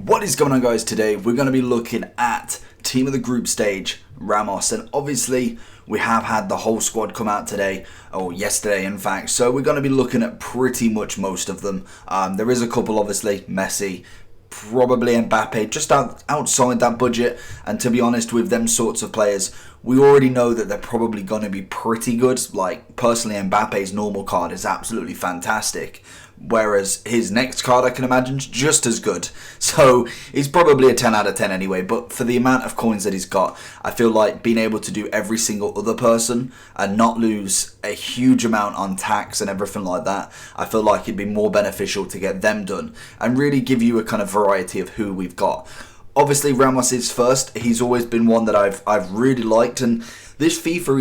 What is going on, guys? Today we're going to be looking at team of the group stage, Ramos, and obviously we have had the whole squad come out today, or yesterday in fact, so we're going to be looking at pretty much most of them. There is a couple, obviously, Messi, probably Mbappe, just outside that budget, and to be honest, with them sorts of players, we already know that they're probably going to be pretty good. Like, personally, Mbappe's normal card is absolutely fantastic, whereas his next card, I can imagine, is just as good. So he's probably a 10 out of 10 anyway, but for the amount of coins that he's got, I feel like being able to do every single other person and not lose a huge amount on tax and everything like that, I feel like it'd be more beneficial to get them done and really give you a kind of variety of who we've got. Obviously, Ramos is first. He's always been one that I've really liked, and this FIFA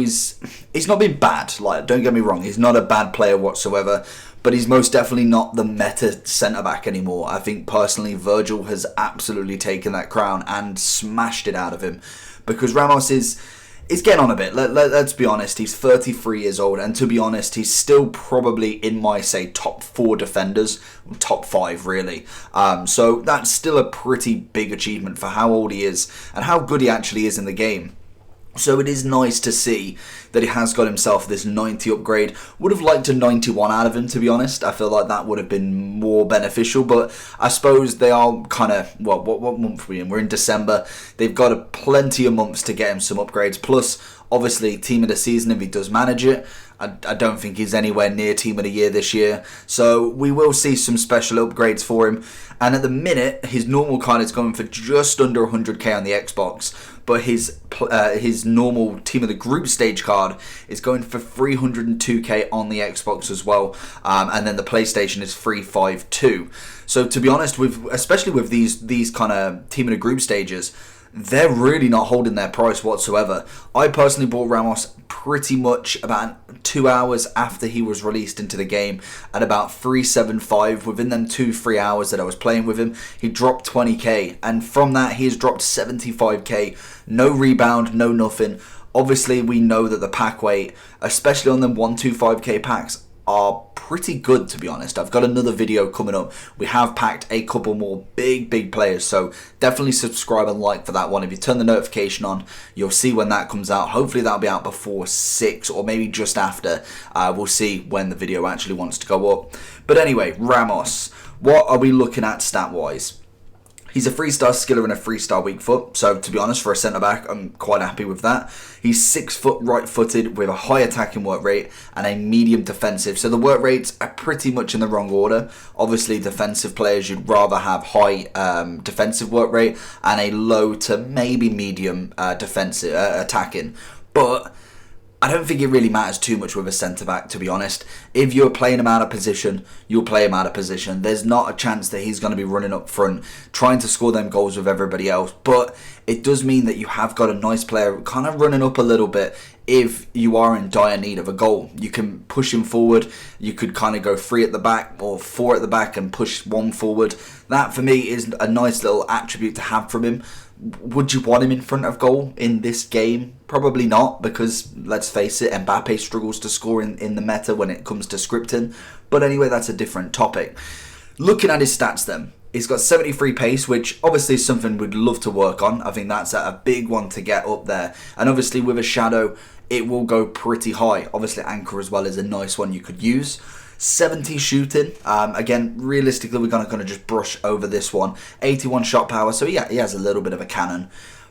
he's not been bad. Like, don't get me wrong, he's not a bad player whatsoever, but he's most definitely not the meta centre-back anymore. I think, personally, Virgil has absolutely taken that crown and smashed it out of him, because Ramos is getting on a bit. Let's be honest, he's 33 years old, and to be honest, he's still probably in my, say, top 4 defenders, top 5 really. So that's still a pretty big achievement for how old he is and how good he actually is in the game. So it is nice to see that he has got himself this 90 upgrade. Would have liked a 91 out of him, to be honest. I feel like that would have been more beneficial, but I suppose they are kind of, well, what month are we in? We're in December. They've got plenty of months to get him some upgrades. Plus, obviously, team of the season if he does manage it. I don't think he's anywhere near team of the year this year. So we will see some special upgrades for him. And at the minute, his normal card is going for just under 100k on the Xbox. But his normal team of the group stage card is going for 302k on the Xbox as well. And then the PlayStation is 352. So to be honest, especially with these kind of team of the group stages, they're really not holding their price whatsoever. I personally bought Ramos pretty much about 2 hours after he was released into the game at about 375. Within them 2-3 hours that I was playing with him, he dropped 20k, and from that he has dropped 75k. No rebound, no nothing. Obviously, we know that the pack weight, especially on them 125k packs, are pretty good, to be honest. I've got another video coming up. We have packed a couple more big players, so definitely subscribe and like for that one. If you turn the notification on, you'll see when that comes out. Hopefully that'll be out before 6 or maybe just after. We'll see when the video actually wants to go up. But anyway, Ramos, what are we looking at stat wise? He's a 3-star skiller and a 3-star weak foot. So, to be honest, for a centre-back, I'm quite happy with that. He's 6 foot right-footed with a high attacking work rate and a medium defensive. So, the work rates are pretty much in the wrong order. Obviously, defensive players, you'd rather have high defensive work rate and a low to maybe medium defensive attacking. But I don't think it really matters too much with a centre-back, to be honest. If you're playing him out of position, you'll play him out of position. There's not a chance that he's going to be running up front, trying to score them goals with everybody else. But it does mean that you have got a nice player kind of running up a little bit if you are in dire need of a goal. You can push him forward. You could kind of go 3 at the back or 4 at the back and push 1 forward. That, for me, is a nice little attribute to have from him. Would you want him in front of goal in this game? Probably not, because let's face it, Mbappe struggles to score in the meta when it comes to scripting. But anyway, that's a different topic. Looking at his stats then, he's got 73 pace, which obviously is something we'd love to work on. I think that's a big one to get up there. And obviously with a shadow, it will go pretty high. Obviously anchor as well is a nice one you could use. 70 shooting. Again, realistically, we're going to just brush over this one. 81 shot power, so yeah, he has a little bit of a cannon.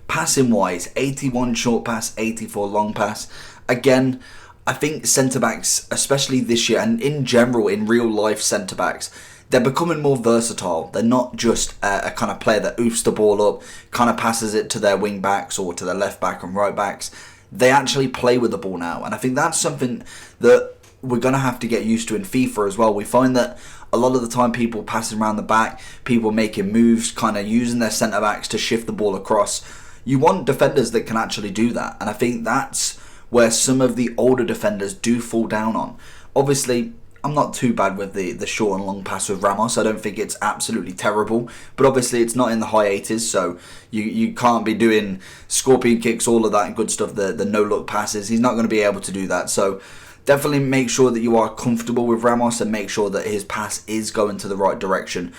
Passing wise, 81 short pass, 84 long pass. Again, I think centre-backs, especially this year, and in general, in real life centre-backs, they're becoming more versatile. They're not just a kind of player that oofs the ball up, kind of passes it to their wing backs or to their left back and right backs. They actually play with the ball now, and I think that's something that we're going to have to get used to in FIFA as well. We find that a lot of the time people passing around the back, people making moves, kind of using their centre-backs to shift the ball across. You want defenders that can actually do that, and I think that's where some of the older defenders do fall down on. Obviously, I'm not too bad with the short and long pass with Ramos. I don't think it's absolutely terrible, but obviously it's not in the high 80s, so you can't be doing scorpion kicks, all of that good stuff, the no-look passes. He's not going to be able to do that, so Definitely make sure that you are comfortable with Ramos and make sure that his pass is going to the right direction,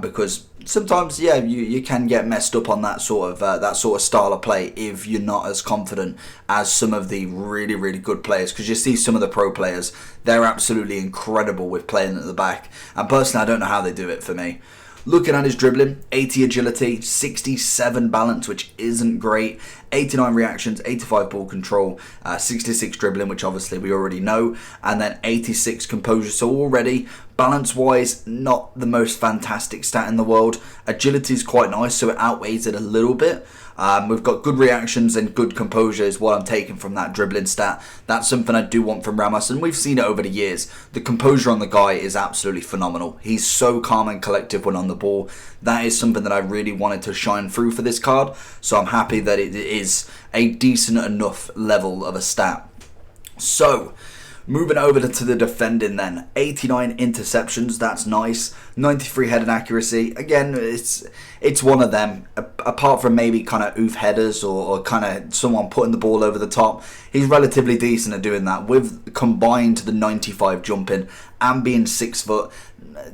because sometimes, yeah, you can get messed up on that sort of style of play if you're not as confident as some of the really, really good players. Because you see some of the pro players, they're absolutely incredible with playing at the back. And personally, I don't know how they do it for me. Looking at his dribbling, 80 agility, 67 balance, which isn't great, 89 reactions, 85 ball control, 66 dribbling, which obviously we already know, and then 86 composure. So already, balance-wise, not the most fantastic stat in the world. Agility is quite nice, so it outweighs it a little bit. We've got good reactions and good composure is what I'm taking from that dribbling stat. That's something I do want from Ramos, and we've seen it over the years. The composure on the guy is absolutely phenomenal. He's so calm and collective when on the ball. That is something that I really wanted to shine through for this card, so I'm happy that it is a decent enough level of a stat. So, moving over to the defending then. 89 interceptions, that's nice. 93 heading accuracy. Again, it's one of them. Apart from maybe kind of oof headers or kind of someone putting the ball over the top, he's relatively decent at doing that. With combined the 95 jumping and being 6 foot,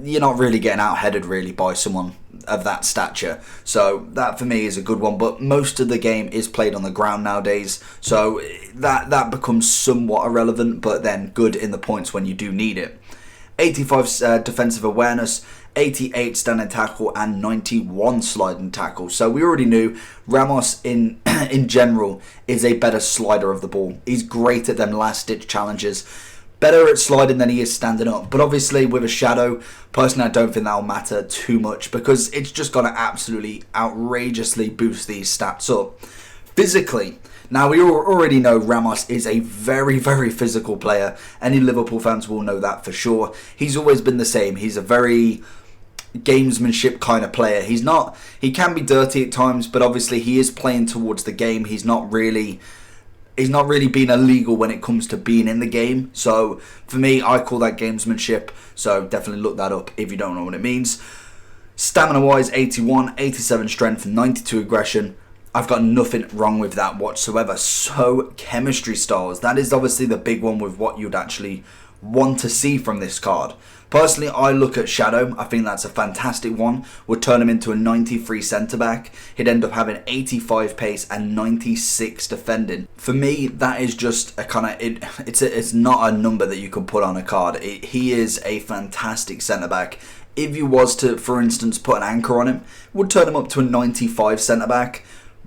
you're not really getting out-headed really by someone of that stature. So that for me is a good one, but most of the game is played on the ground nowadays, so that becomes somewhat irrelevant, but then good in the points when you do need it. 85 defensive awareness, 88 standing tackle, and 91 sliding tackle. So we already knew Ramos in general is a better slider of the ball. He's great at them last ditch challenges. Better at sliding than he is standing up. But obviously with a shadow, personally I don't think that'll matter too much because it's just going to absolutely outrageously boost these stats up. Physically, now we already know Ramos is a very, very physical player. Any Liverpool fans will know that for sure. He's always been the same. He's a very gamesmanship kind of player. He can be dirty at times, but obviously he is playing towards the game. He's not really being illegal when it comes to being in the game. So for me, I call that gamesmanship. So definitely look that up if you don't know what it means. Stamina wise, 81, 87 strength, 92 aggression. I've got nothing wrong with that whatsoever. So chemistry styles, that is obviously the big one with what you'd actually want to see from this card. Personally, I look at Shadow. I think that's a fantastic one. Would turn him into a 93 centre-back. He'd end up having 85 pace and 96 defending. For me, that is just a kind of... It's not a number that you can put on a card. He is a fantastic centre-back. If you was to, for instance, put an anchor on him, would turn him up to a 95 centre-back.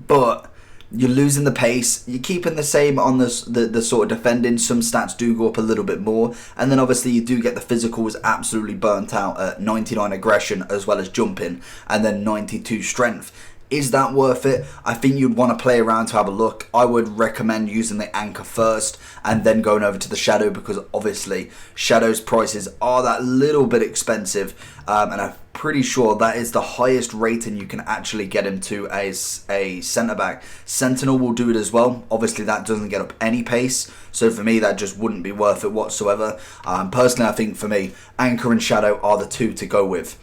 But you're losing the pace, you're keeping the same on the sort of defending. Some stats do go up a little bit more, and then obviously you do get the physicals absolutely burnt out at 99 aggression as well as jumping, and then 92 strength. Is that worth it? I think you'd want to play around to have a look. I would recommend using the anchor first and then going over to the shadow, because obviously shadow's prices are that little bit expensive, and I'm pretty sure that is the highest rating you can actually get him to as a centre back. Sentinel will do it as well. Obviously that doesn't get up any pace, so for me that just wouldn't be worth it whatsoever. Personally, I think for me anchor and shadow are the two to go with.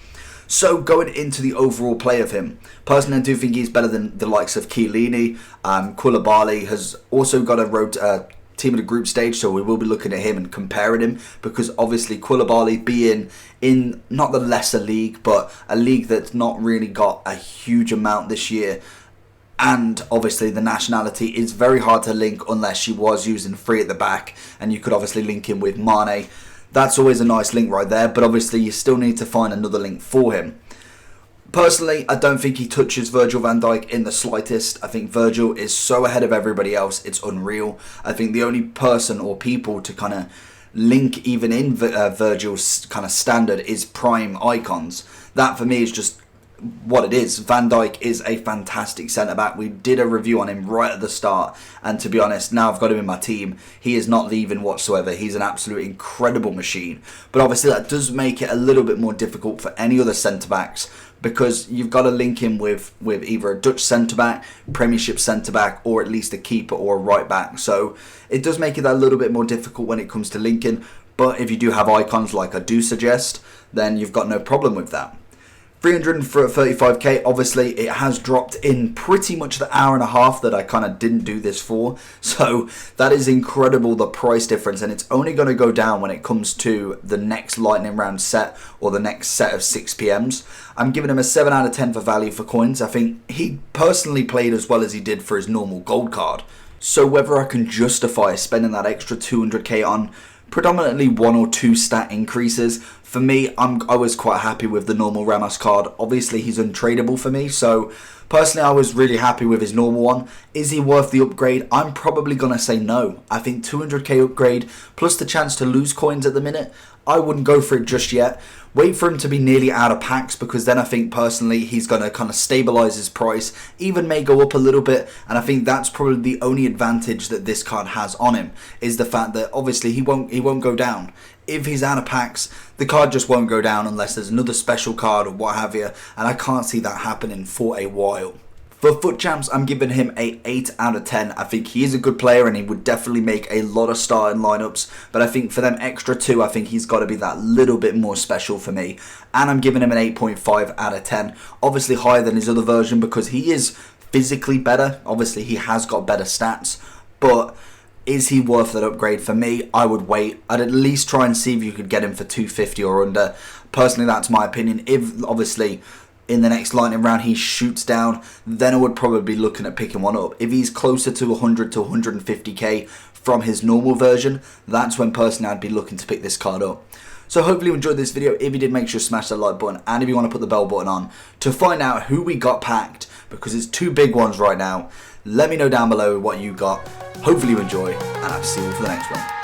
So going into the overall play of him, personally I do think he's better than the likes of Chiellini. Koulibaly has also got a team of the group stage, so we will be looking at him and comparing him, because obviously Koulibaly being in not the lesser league, but a league that's not really got a huge amount this year, and obviously the nationality is very hard to link unless you was using free at the back, and you could obviously link him with Mane. That's always a nice link right there, but obviously you still need to find another link for him. Personally, I don't think he touches Virgil van Dijk in the slightest. I think Virgil is so ahead of everybody else, it's unreal. I think the only person or people to kind of link even in Virgil's kind of standard is prime icons. That for me is just what it is. Van Dijk is a fantastic centre-back. We did a review on him right at the start, and to be honest, now I've got him in my team, he is not leaving whatsoever. He's an absolute incredible machine. But obviously that does make it a little bit more difficult for any other centre-backs, because you've got to link him with either a Dutch centre-back, Premiership centre-back, or at least a keeper or a right-back. So it does make it a little bit more difficult when it comes to linking, but if you do have icons like I do suggest, then you've got no problem with that. 335k, obviously it has dropped in pretty much the hour and a half that I kind of didn't do this for, so that is incredible, the price difference, and it's only going to go down when it comes to the next lightning round set or the next set of 6pms. I'm giving him a 7 out of 10 for value for coins. I think he personally played as well as he did for his normal gold card, so whether I can justify spending that extra 200k on predominantly 1 or 2 stat increases, for me, I was quite happy with the normal Ramos card. Obviously, he's untradeable for me, so personally, I was really happy with his normal one. Is he worth the upgrade? I'm probably going to say no. I think 200k upgrade, plus the chance to lose coins at the minute, I wouldn't go for it just yet. Wait for him to be nearly out of packs, because then I think personally he's going to kind of stabilize his price, even may go up a little bit, and I think that's probably the only advantage that this card has on him, is the fact that obviously he won't go down. If he's out of packs, the card just won't go down unless there's another special card or what have you, and I can't see that happening for a while. For FUT Champs, I'm giving him a 8 out of 10. I think he is a good player and he would definitely make a lot of starting lineups. But I think for them extra 2, I think he's got to be that little bit more special for me. And I'm giving him an 8.5 out of 10. Obviously higher than his other version because he is physically better. Obviously he has got better stats. But is he worth that upgrade? For me, I would wait. I'd at least try and see if you could get him for 250 or under. Personally, that's my opinion. If obviously in the next lightning round he shoots down, then I would probably be looking at picking one up. If he's closer to 100 to 150k from his normal version, that's when personally I'd be looking to pick this card up. So hopefully you enjoyed this video. If you did, make sure to smash that like button, and if you want to put the bell button on to find out who we got packed, because it's 2 big ones right now. Let me know down below what you got. Hopefully you enjoy, and I'll see you for the next one.